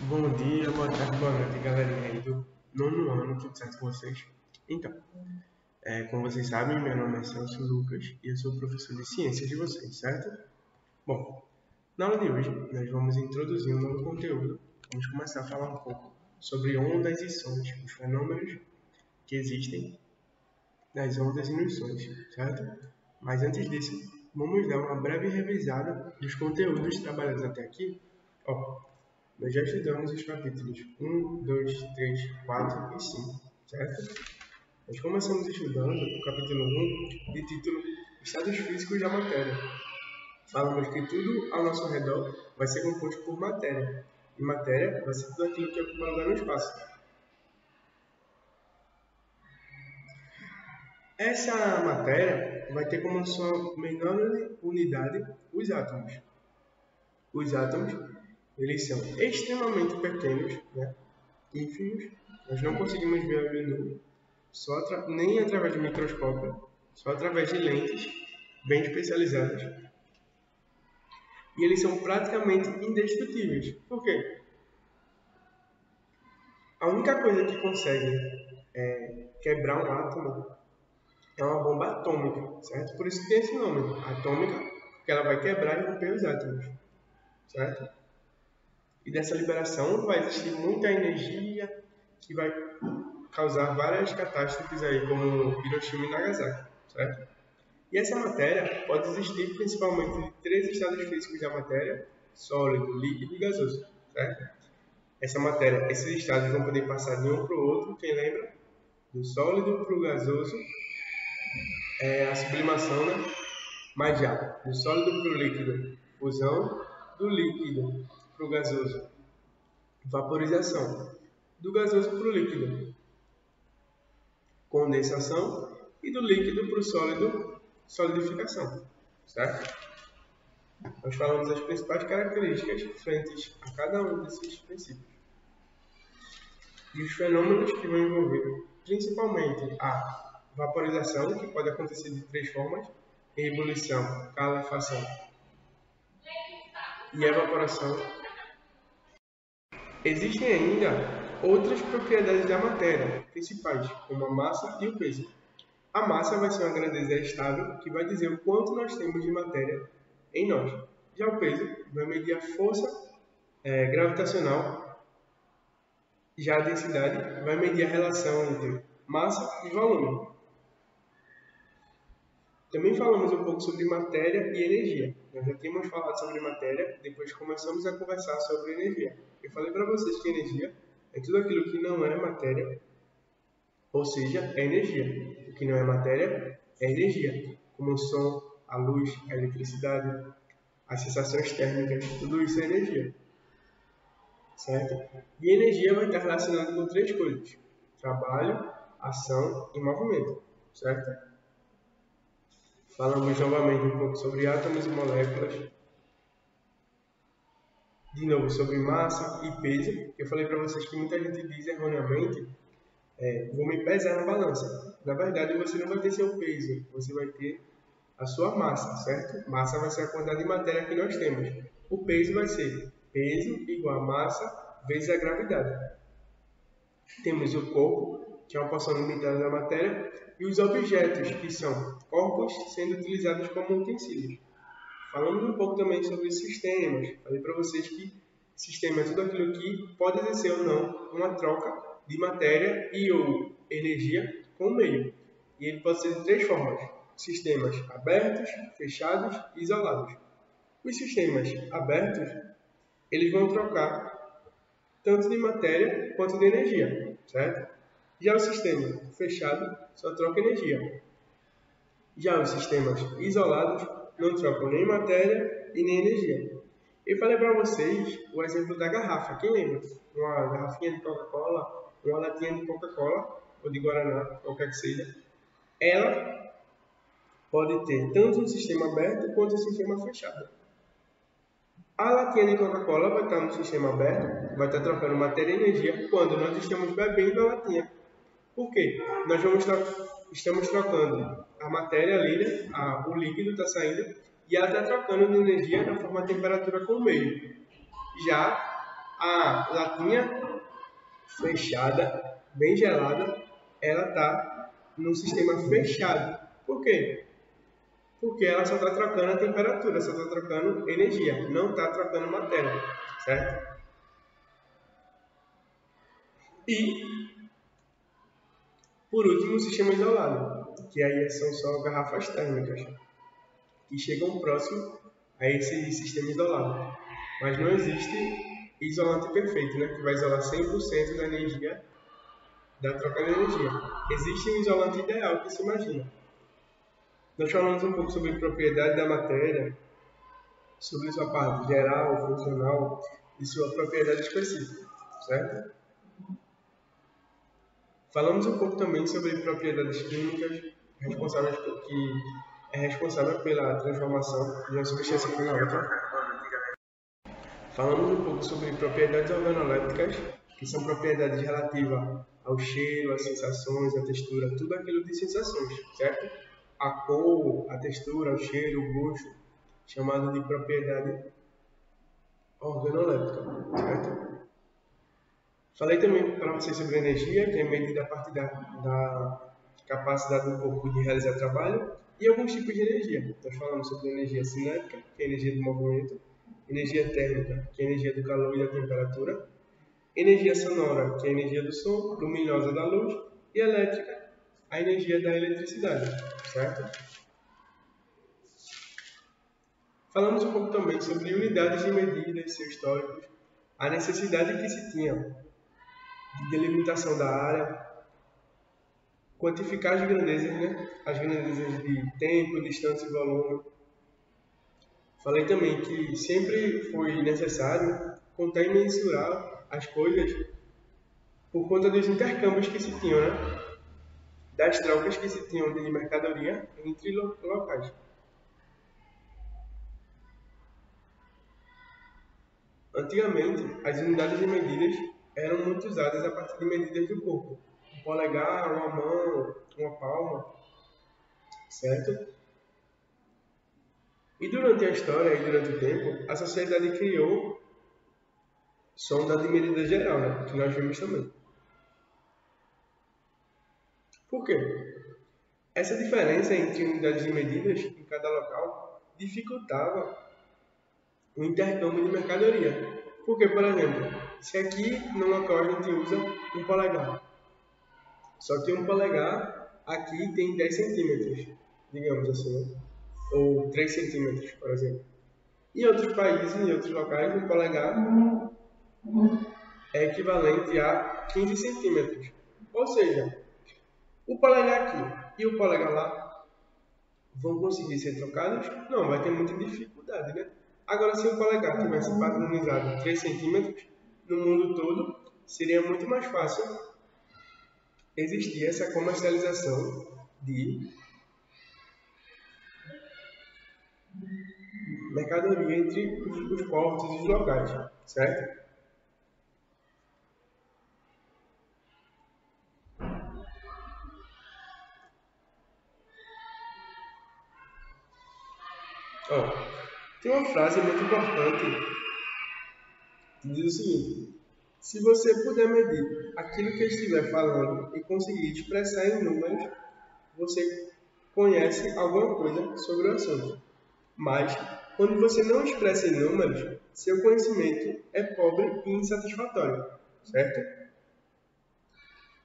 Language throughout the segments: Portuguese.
Bom dia, boa tarde, boa noite, galerinha aí do nono ano, tudo certo com vocês? Então, como vocês sabem, meu nome é Celso Lucas e eu sou professor de ciências de vocês, certo? Bom, na aula de hoje nós vamos introduzir um novo conteúdo. Vamos começar a falar um pouco sobre ondas e sons, os fenômenos que existem nas ondas e nos sons, certo? Mas antes disso, vamos dar uma breve revisada dos conteúdos trabalhados até aqui. Nós já estudamos os capítulos 1, 2, 3, 4 e 5, certo? Nós começamos estudando o capítulo 1, de título Estados Físicos da Matéria. Falamos que tudo ao nosso redor vai ser composto por matéria, e matéria vai ser tudo aquilo que ocupa lugar no espaço. Essa matéria vai ter como sua menor unidade os átomos. Os átomos, eles são extremamente pequenos, né? Ínfimos, nós não conseguimos ver a olho nu, nem através de microscópio, só através de lentes bem especializadas. E eles são praticamente indestrutíveis. Por quê? A única coisa que consegue quebrar um átomo é uma bomba atômica, certo? Por isso que tem esse nome, atômica, porque ela vai quebrar e romper os átomos, certo? E dessa liberação vai existir muita energia que vai causar várias catástrofes aí, como Hiroshima e Nagasaki, certo? E essa matéria pode existir principalmente em três estados físicos da matéria: sólido, líquido e gasoso, certo? Esses estados vão poder passar de um para o outro. Quem lembra? Do sólido para o gasoso é a sublimação, né? Mas já do sólido para o líquido, fusão; do líquido para o gasoso, vaporização; do gasoso para o líquido, condensação; e do líquido para o sólido, solidificação, certo? Nós falamos as principais características frentes a cada um desses princípios. E os fenômenos que vão envolver principalmente a vaporização, que pode acontecer de três formas: ebulição, calefação e evaporação. Existem ainda outras propriedades da matéria, principais, como a massa e o peso. A massa vai ser uma grandeza estável, que vai dizer o quanto nós temos de matéria em nós. Já o peso vai medir a força gravitacional. Já a densidade vai medir a relação entre massa e volume. Também falamos um pouco sobre matéria e energia. Nós já tínhamos falado sobre matéria, depois começamos a conversar sobre energia. Eu falei para vocês que energia é tudo aquilo que não é matéria, ou seja, é energia. O que não é matéria é energia, como o som, a luz, a eletricidade, as sensações térmicas, tudo isso é energia. Certo? E energia vai estar relacionada com três coisas: trabalho, ação e movimento, certo? Falamos novamente um pouco sobre átomos e moléculas, de novo sobre massa e peso. Eu falei para vocês que muita gente diz erroneamente, vou me pesar na balança. Na verdade, você não vai ter seu peso, você vai ter a sua massa, certo? Massa vai ser a quantidade de matéria que nós temos. O peso vai ser peso igual a massa vezes a gravidade. Temos o corpo, que é uma porção limitada da matéria, e os objetos, que são corpos sendo utilizados como utensílios. Falamos um pouco também sobre sistemas. Falei para vocês que sistema é tudo aquilo que pode exercer ou não uma troca de matéria e ou energia com o meio. E ele pode ser de três formas: sistemas abertos, fechados e isolados. Os sistemas abertos, eles vão trocar tanto de matéria quanto de energia, certo? Já o sistema fechado só troca energia. Já os sistemas isolados não trocam nem matéria e nem energia. Eu falei para vocês o exemplo da garrafa. Quem lembra? Uma garrafinha de Coca-Cola, uma latinha de Coca-Cola ou de Guaraná, qualquer que seja. Ela pode ter tanto um sistema aberto quanto um sistema fechado. A latinha de Coca-Cola vai estar no sistema aberto, vai estar trocando matéria e energia quando nós estamos bebendo a latinha. Por quê? Nós estamos trocando a matéria ali, né? O líquido está saindo, e ela está trocando de energia na forma de temperatura com o meio. Já a latinha fechada, bem gelada, ela está num sistema fechado. Por quê? Porque ela só está trocando a temperatura, só está trocando energia, não está trocando matéria, certo? E, por último, o sistema isolado, que aí são só garrafas térmicas, que chegam próximo a esse sistema isolado. Mas não existe isolante perfeito, né? Que vai isolar 100% da energia, da troca de energia. Existe um isolante ideal que se imagina. Nós falamos um pouco sobre propriedade da matéria, sobre sua parte geral, funcional e sua propriedade específica, certo? Falamos um pouco também sobre propriedades químicas responsável pela transformação de uma substância para outra. Falamos um pouco sobre propriedades organolépticas, que são propriedades relativas ao cheiro, às sensações, à textura, tudo aquilo de sensações, certo? A cor, a textura, o cheiro, o gosto, chamado de propriedade organoléptica, certo? Falei também para vocês sobre energia, que é medida a partir da capacidade do corpo de realizar trabalho, e alguns tipos de energia. Nós falamos sobre energia cinética, que é a energia do movimento, energia térmica, que é a energia do calor e da temperatura, energia sonora, que é a energia do som, luminosa da luz, e elétrica, a energia da eletricidade, certo? Falamos um pouco também sobre unidades de medida e seus históricos, a necessidade que se tinha de delimitação da área, quantificar as grandezas, né? As grandezas de tempo, distância e volume. Falei também que sempre foi necessário contar e mensurar as coisas por conta dos intercâmbios que se tinham, né? Das trocas que se tinham de mercadoria entre locais. Antigamente, as unidades de medidas eram muito usadas a partir de medidas do corpo. Um polegar, uma mão, uma palma, certo? E durante a história e durante o tempo, a sociedade criou sonda de medida geral, né? Que nós vimos também. Por quê? Essa diferença entre unidades de medidas em cada local dificultava o intercâmbio de mercadoria. Porque, por exemplo, se aqui no local a gente usa um polegar, só que um polegar aqui tem 10 centímetros, digamos assim, né? Ou 3 centímetros, por exemplo. Em outros países, em outros locais, um polegar é equivalente a 15 centímetros. Ou seja, o polegar aqui e o polegar lá vão conseguir ser trocados? Não, vai ter muita dificuldade, né? Agora, se o polegar tivesse padronizado 3 centímetros no mundo todo, seria muito mais fácil existir essa comercialização de mercadoria entre os portos e os locais, certo? Ó, tem uma frase muito importante que diz o seguinte: se você puder medir aquilo que eu estiver falando e conseguir expressar em números, você conhece alguma coisa sobre o assunto. Mas, quando você não expressa em números, seu conhecimento é pobre e insatisfatório, certo?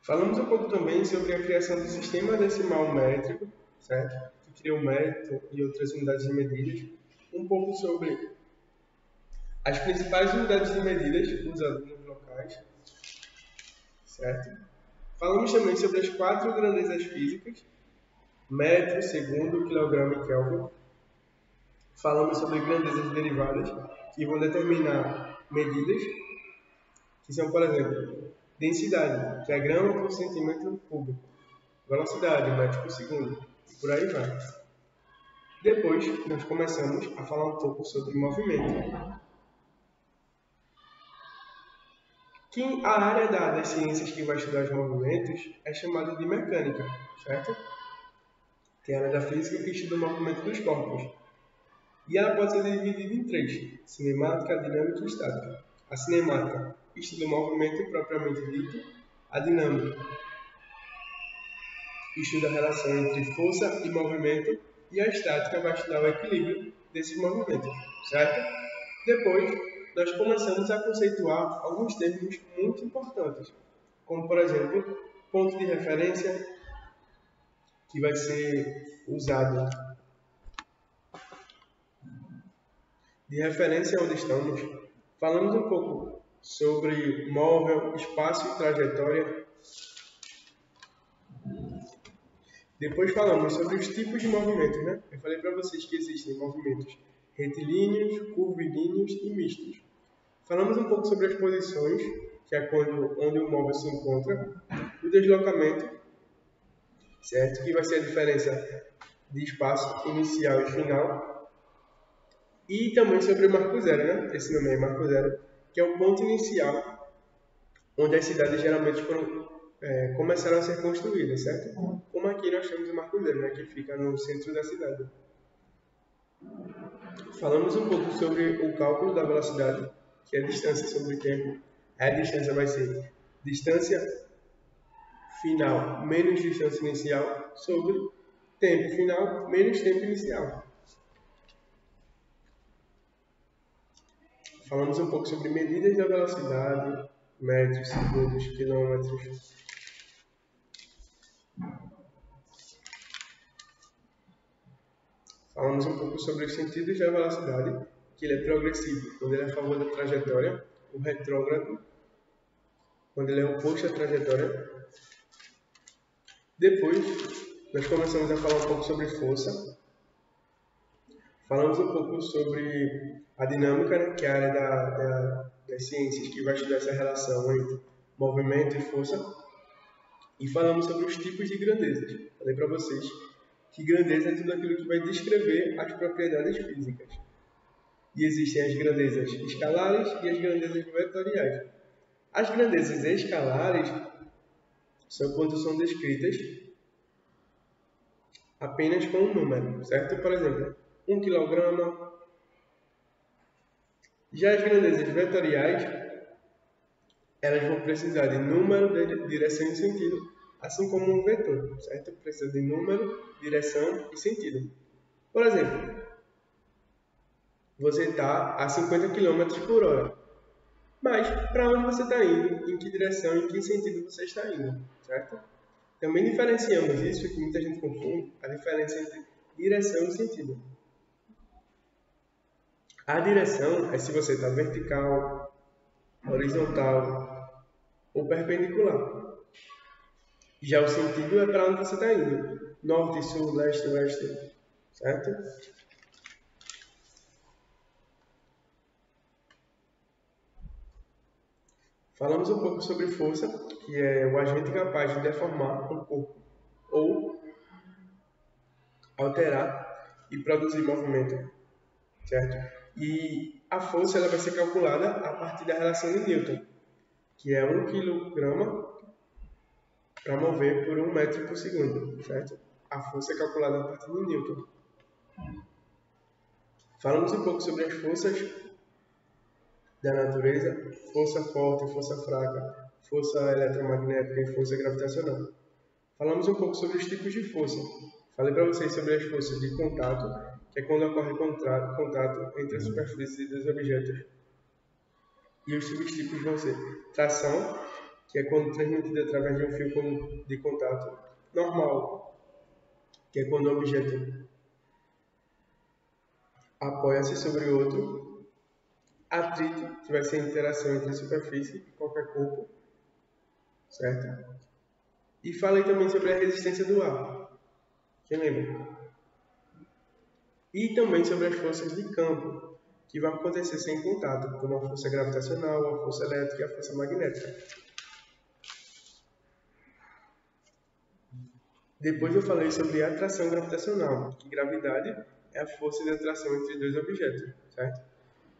Falamos um pouco também sobre a criação do sistema decimal métrico, certo? Que cria o mérito e outras unidades de medidas. Um pouco sobre as principais unidades de medidas usadas nos locais, certo? Falamos também sobre as 4 grandezas físicas, metro, segundo, quilograma e Kelvin. Falamos sobre grandezas derivadas, que vão determinar medidas, que são, por exemplo, densidade, que é grama por centímetro cúbico, velocidade, metro por segundo, e por aí vai. Depois, nós começamos a falar um pouco sobre movimento. Que a área das ciências que vai estudar os movimentos é chamada de mecânica, certo? Que é a área da física que estuda o movimento dos corpos. E ela pode ser dividida em 3, cinemática, dinâmica e estática. A cinemática estuda o movimento propriamente dito. A dinâmica estuda a relação entre força e movimento. E a estática vai estudar o equilíbrio desses movimentos, certo? Depois, nós começamos a conceituar alguns termos muito importantes, como, por exemplo, ponto de referência, que vai ser usado de referência onde estamos. Falamos um pouco sobre móvel, espaço e trajetória. Depois falamos sobre os tipos de movimentos, né? Eu falei para vocês que existem movimentos retilíneos, curvilíneos e mistos. Falamos um pouco sobre as posições, que é onde o móvel se encontra, o deslocamento, certo? Que vai ser a diferença de espaço inicial e final. E também sobre o marco zero, né? Esse nome é marco zero, que é o ponto inicial, onde as cidades geralmente começaram a ser construídas, certo? Como aqui nós temos o marco zero, né? Que fica no centro da cidade. Falamos um pouco sobre o cálculo da velocidade, que é a distância sobre o tempo. A distância vai ser distância final menos distância inicial sobre tempo final menos tempo inicial. Falamos um pouco sobre medidas da velocidade, metros, segundos, quilômetros. Falamos um pouco sobre os sentidos da velocidade, que ele é progressivo quando ele é a favor da trajetória, o retrógrado quando ele é oposto à trajetória. Depois, nós começamos a falar um pouco sobre força. Falamos um pouco sobre a dinâmica, né, que é a área das ciências que vai estudar essa relação entre movimento e força. E falamos sobre os tipos de grandezas. Falei para vocês que grandeza é tudo aquilo que vai descrever as propriedades físicas. E existem as grandezas escalares e as grandezas vetoriais. As grandezas escalares são quando são descritas apenas com um número, certo? Por exemplo, 1 kg. Já as grandezas vetoriais, elas vão precisar de número, de direção e sentido, assim como um vetor, certo? Precisa de número, direção e sentido. Por exemplo, você está a 50 km por hora, mas para onde você está indo, em que direção e em que sentido você está indo, certo? Também diferenciamos isso, que muita gente confunde, a diferença entre direção e sentido. A direção é se você está vertical, horizontal ou perpendicular. Já o sentido é para onde você está indo. Norte, sul, leste, oeste. Certo? Falamos um pouco sobre força, que é o agente capaz de deformar um corpo ou alterar e produzir movimento. Certo? E a força ela vai ser calculada a partir da relação de Newton, que é 1 kg para mover por 1 metro por segundo, certo? A força é calculada a partir de Newton. Falamos um pouco sobre as forças da natureza, força forte, força fraca, força eletromagnética e força gravitacional. Falamos um pouco sobre os tipos de força. Falei para vocês sobre as forças de contato, que é quando ocorre contato entre a superfície dos objetos. E os subtipos vão ser tração, que é quando transmitida através de um fio de contato normal, que é quando o objeto apoia-se sobre o outro. Atrito, que vai ser a interação entre a superfície e qualquer corpo, certo? E falei também sobre a resistência do ar, quem lembra? E também sobre as forças de campo, que vão acontecer sem contato, como a força gravitacional, a força elétrica e a força magnética. Depois eu falei sobre a atração gravitacional, que gravidade é a força de atração entre dois objetos, certo?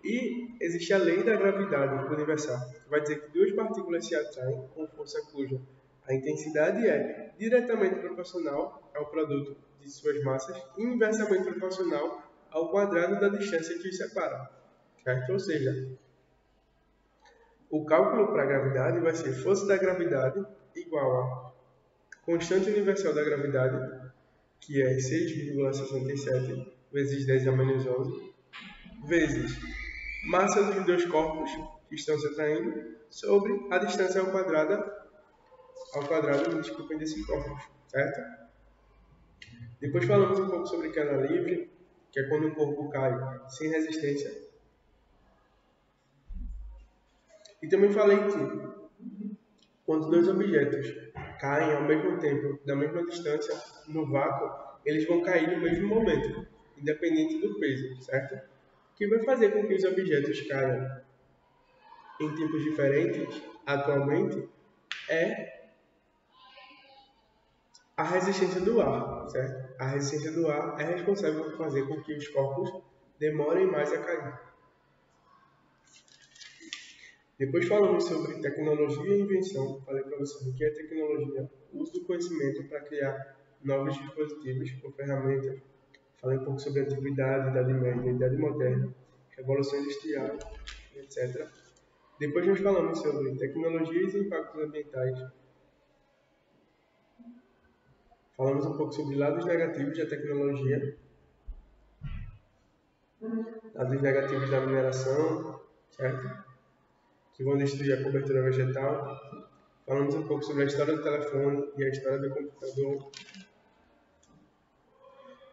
E existe a lei da gravidade universal, que vai dizer que duas partículas se atraem com força cuja a intensidade é diretamente proporcional ao produto de suas massas e inversamente proporcional ao quadrado da distância que os separa, certo? Ou seja, O cálculo para a gravidade vai ser força da gravidade igual a constante universal da gravidade, que é 6,67 vezes 10 a menos 11, vezes massa dos dois corpos que estão se atraindo sobre a distância ao quadrado, desculpem, desses corpos, certo? Depois falamos um pouco sobre queda livre, que é quando um corpo cai sem resistência. E também falei que quando dois objetos caem ao mesmo tempo, da mesma distância, no vácuo, eles vão cair no mesmo momento, independente do peso, certo? O que vai fazer com que os objetos caiam em tempos diferentes, atualmente, é a resistência do ar, certo? A resistência do ar é responsável por fazer com que os corpos demorem mais a cair. Depois falamos sobre tecnologia e invenção. Falei para vocês o que é tecnologia, o uso do conhecimento para criar novos dispositivos ou ferramentas. Falei um pouco sobre antiguidade, Idade Média, Idade Moderna, Revolução Industrial, etc. Depois nós falamos sobre tecnologias e impactos ambientais. Falamos um pouco sobre lados negativos da tecnologia, lados negativos da mineração, certo? Que vão destruir a cobertura vegetal. Falamos um pouco sobre a história do telefone e a história do computador.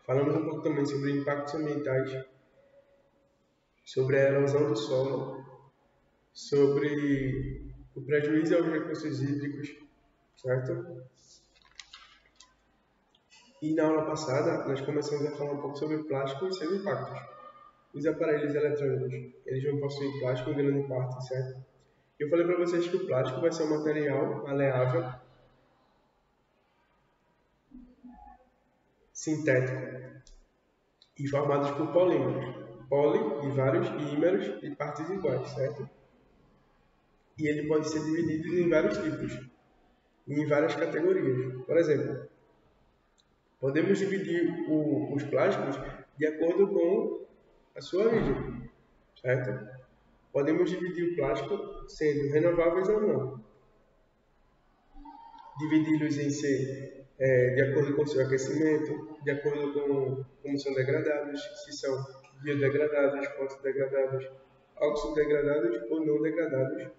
Falamos um pouco também sobre impactos ambientais, sobre a erosão do solo, sobre o prejuízo aos recursos hídricos, certo? E na aula passada, nós começamos a falar um pouco sobre plástico e seus impactos. Os aparelhos eletrônicos, eles vão possuir plástico em grande parte, certo? Eu falei para vocês que o plástico vai ser um material maleável, sintético e formados por polímeros. Poli de vários e ímeros de partes iguais, certo? E ele pode ser dividido em vários tipos, em várias categorias. Por exemplo, podemos dividir os plásticos de acordo com a sua origem, certo? Podemos dividir o plástico sendo renováveis ou não. Dividi-los em ser de acordo com o seu aquecimento, de acordo com como são degradados, se são biodegradados, fotodegradados, oxidegradados ou não degradados.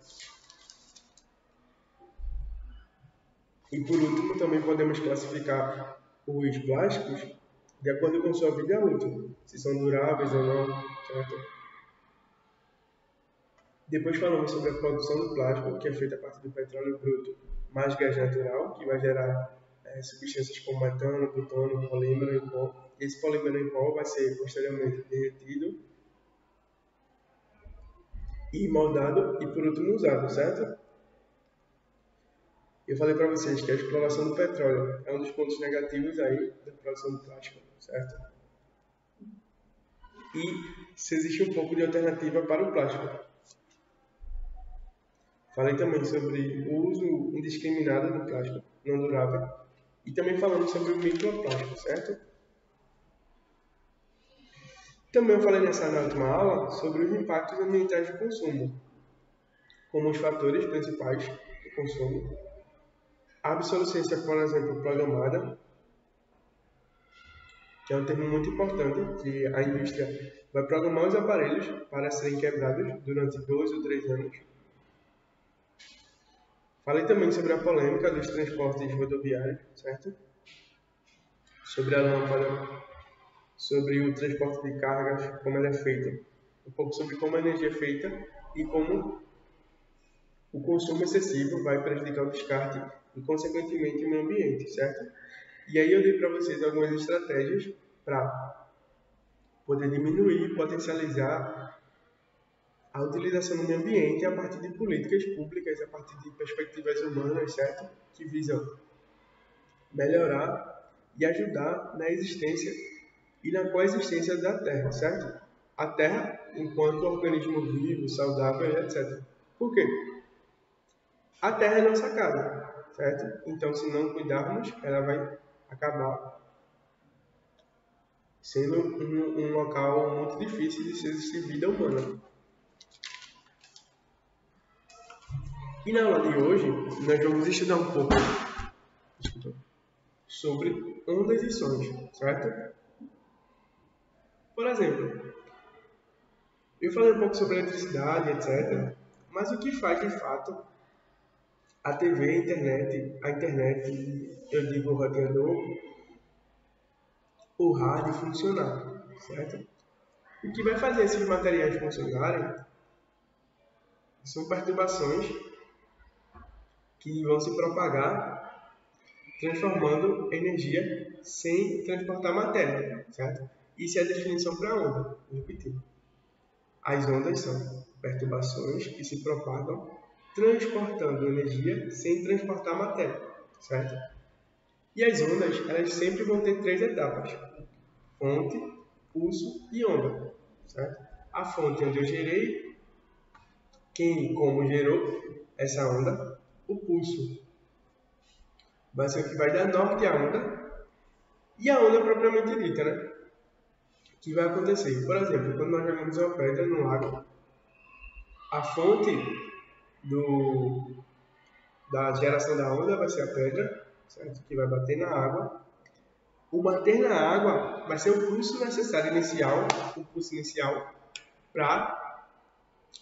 E por último, também podemos classificar os plásticos de acordo com sua vida útil, se são duráveis ou não, certo? Depois falamos sobre a produção do plástico, que é feita a partir do petróleo bruto mais gás natural, que vai gerar substâncias como metano, butano, polímero em pó. Esse polímero em pó vai ser posteriormente derretido e moldado e por último usado, certo? Eu falei para vocês que a exploração do petróleo é um dos pontos negativos aí da produção do plástico, certo? E se existe um pouco de alternativa para o plástico. Falei também sobre o uso indiscriminado do plástico não durável e também falamos sobre o microplástico, certo? Também eu falei na última aula sobre os impactos ambientais do consumo, como os fatores principais do consumo, a obsolescência, por exemplo, programada, que é um termo muito importante, que a indústria vai programar os aparelhos para serem quebrados durante 2 ou 3 anos. Falei também sobre a polêmica dos transportes rodoviários, certo? Sobre a lâmpada, sobre o transporte de cargas, como ela é feita, um pouco sobre como a energia é feita e como o consumo excessivo vai prejudicar o descarte e, consequentemente, o meio ambiente, certo? E aí eu dei para vocês algumas estratégias para poder diminuir e potencializar a utilização do meio ambiente a partir de políticas públicas, a partir de perspectivas humanas, certo? Que visam melhorar e ajudar na existência e na coexistência da Terra, certo? A Terra enquanto organismo vivo, saudável, etc. Por quê? A Terra é nossa casa, certo? Então, se não cuidarmos, ela vai acabar sendo um local muito difícil de se existir vida humana. E na aula de hoje, nós vamos estudar um pouco sobre ondas e sons, certo? Por exemplo, eu falei um pouco sobre eletricidade, etc. Mas o que faz, de fato, a TV, a internet, eu digo o radiador, o rádio funcionar, certo? O que vai fazer esses materiais funcionarem são perturbações que vão se propagar transformando energia sem transportar matéria, certo? Isso é a definição para a onda. Vou repetir. As ondas são perturbações que se propagam transportando energia sem transportar matéria, certo? E as ondas, elas sempre vão ter 3 etapas: fonte, pulso e onda, certo? A fonte é onde eu gerei, quem e como gerou essa onda. O pulso vai ser o que vai dar norte à onda. E a onda propriamente dita, né? Que vai acontecer. Por exemplo, quando nós jogamos uma pedra no lago, a fonte da geração da onda vai ser a pedra, certo? Que vai bater na água. O bater na água vai ser o pulso necessário inicial, o pulso inicial para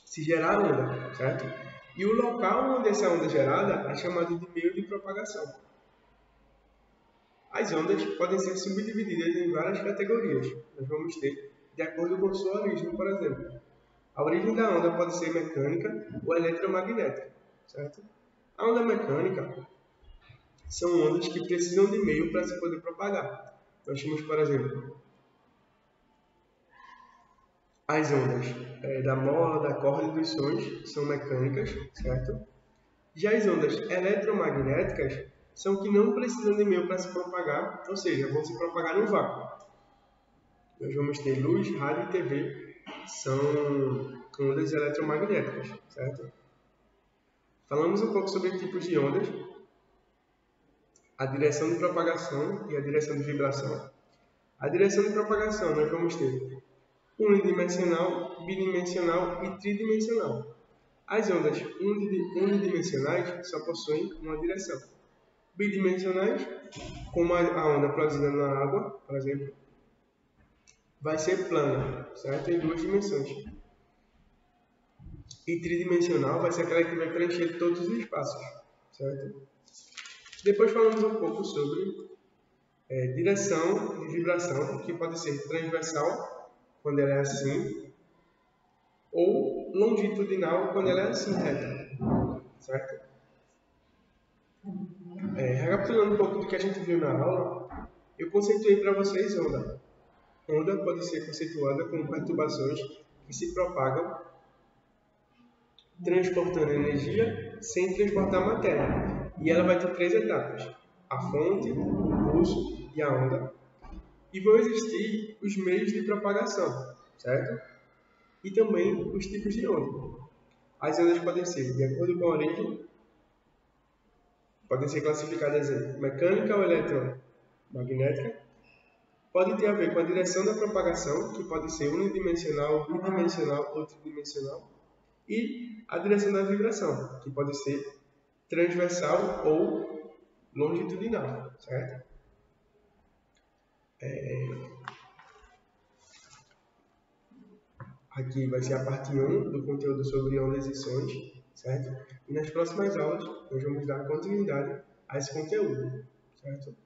se gerar a onda, certo? E o local onde essa onda é gerada é chamado de meio de propagação. As ondas podem ser subdivididas em várias categorias. Nós vamos ter de acordo com sua origem, por exemplo. A origem da onda pode ser mecânica ou eletromagnética, certo? A onda mecânica são ondas que precisam de meio para se poder propagar. Nós temos, por exemplo, as ondas da mola, da corda e dos sons são mecânicas, certo? Já as ondas eletromagnéticas são que não precisam de meio para se propagar, ou seja, vão se propagar no vácuo. Nós vamos ter luz, rádio e TV, são ondas eletromagnéticas, certo? Falamos um pouco sobre tipos de ondas, a direção de propagação e a direção de vibração. A direção de propagação nós vamos ter unidimensional, bidimensional e tridimensional. As ondas unidimensionais só possuem uma direção. Bidimensionais, como a onda produzida na água, por exemplo, vai ser plana, certo? Em 2 dimensões. E tridimensional vai ser aquela que vai preencher todos os espaços, certo? Depois falamos um pouco sobre direção de vibração, que pode ser transversal, quando ela é assim, ou longitudinal, quando ela é assim, reta, certo? Recapitulando um pouco do que a gente viu na aula, eu conceituei para vocês onda. Onda pode ser conceituada como perturbações que se propagam transportando energia sem transportar matéria. E ela vai ter 3 etapas: a fonte, o pulso e a onda. E vão existir os meios de propagação, certo? E também os tipos de onda. As ondas podem ser, de acordo com a origem, podem ser classificadas em mecânica ou eletromagnética. Pode ter a ver com a direção da propagação, que pode ser unidimensional, bidimensional ou tridimensional. E a direção da vibração, que pode ser transversal ou longitudinal, certo? Aqui vai ser a parte 1 do conteúdo sobre ondas e sons, certo? E nas próximas aulas nós vamos dar continuidade a esse conteúdo, certo?